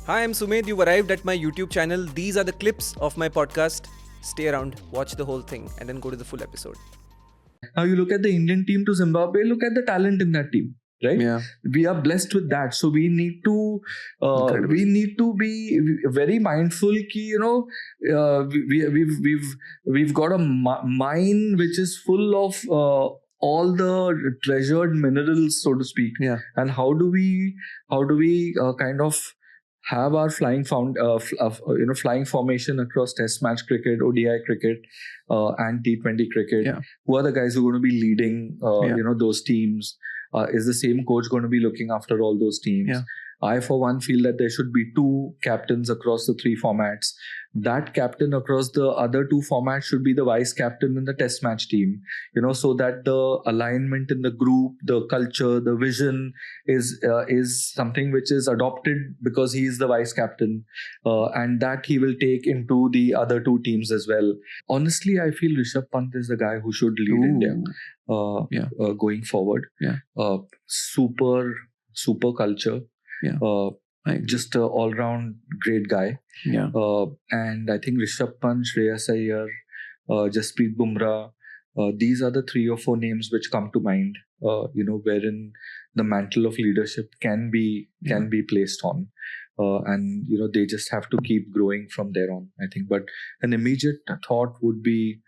Hi, I'm Sumed. You've arrived at my YouTube channel. These are the clips of my podcast. Stay around, watch the whole thing, and then go to the full episode. Now you look at the Indian team to Zimbabwe, look at the talent in that team, right? Yeah. We are blessed with that. So we need to be very mindful ki, we've got a mine which is full of all the treasured minerals, so to speak. Yeah. And how do we kind of have our flying formation across Test match cricket, ODI cricket, and T20 cricket? Yeah. Who are the guys who are going to be leading Yeah. those teams? Is the same coach going to be looking after all those teams? Yeah. I, for one, feel that there should be 2 captains across the 3 formats. That captain across the other 2 formats should be the vice captain in the Test match team. So that the alignment in the group, the culture, the vision is something which is adopted because he is the vice captain, and that he will take into the other 2 teams as well. Honestly, I feel Rishabh Pant is the guy who should lead India going forward. Yeah. Super culture. Yeah. Just an all-round great guy. Yeah. And I think Rishabh Pant, Shreyas Iyer, Jasprit Bumrah, these are the 3 or 4 names which come to mind, wherein the mantle of leadership can be placed on. And they just have to keep growing from there on, I think. But an immediate thought would be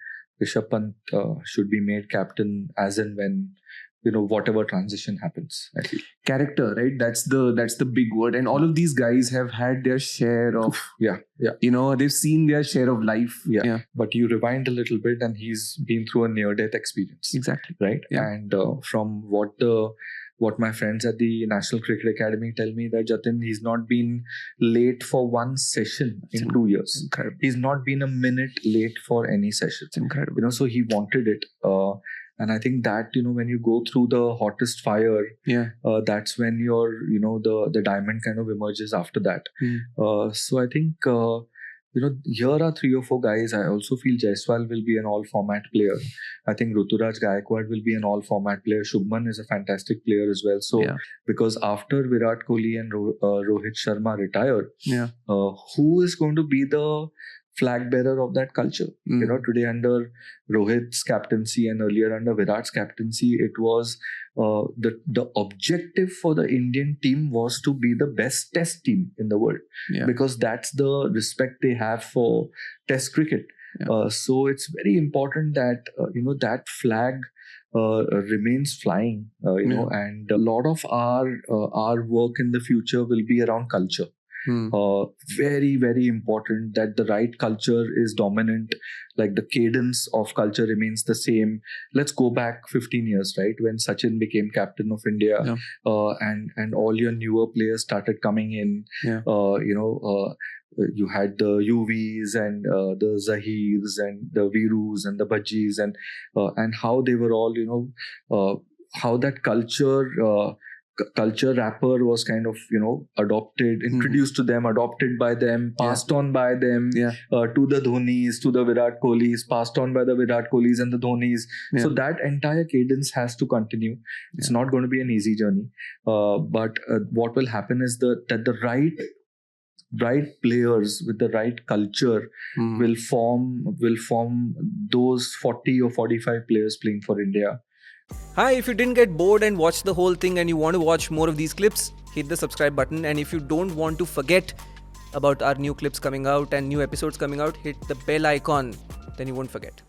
Rishabh Pant should be made captain as and when whatever transition happens, I feel. Character, right? That's the big word. And all of these guys have had their share of, they've seen their share of life. Yeah. But you rewind a little bit and he's been through a near-death experience. Exactly. Right? Yeah. And from what my friends at the National Cricket Academy tell me, that Jatin, he's not been late for one session in 2 years. Incredible. He's not been a minute late for any session. It's incredible. So he wanted it. And I think that, when you go through the hottest fire, that's when your, the diamond kind of emerges after that. So I think, here are 3 or 4 guys. I also feel Jaiswal will be an all-format player. I think Ruturaj Gaikwad will be an all-format player. Shubman is a fantastic player as well. So, because after Virat Kohli and Rohit Sharma retire, who is going to be the flag bearer of that culture? Today under Rohit's captaincy and earlier under Virat's captaincy, it was the objective for the Indian team was to be the best test team in the world, because that's the respect they have for test cricket. So it's very important that that flag remains flying, and a lot of our work in the future will be around culture. Very, very important that the right culture is dominant, like the cadence of culture remains the same. Let's go back 15 years, right, when Sachin became captain of India, and all your newer players started coming in. You had the UVs and the Zahirs and the Virus and the Bajis and how they were all, how that culture wrapper was kind of adopted, introduced to them, adopted by them, passed on by them to the Dhonis, to the Virat Kohlis, passed on by the Virat Kohlis and the Dhonis. So that entire cadence has to continue. It's not going to be an easy journey, but what will happen is that the right players with the right culture will form those 40 or 45 players playing for India. Hi, if you didn't get bored and watch the whole thing and you want to watch more of these clips, hit the subscribe button. And if you don't want to forget about our new clips coming out and new episodes coming out, hit the bell icon. Then you won't forget.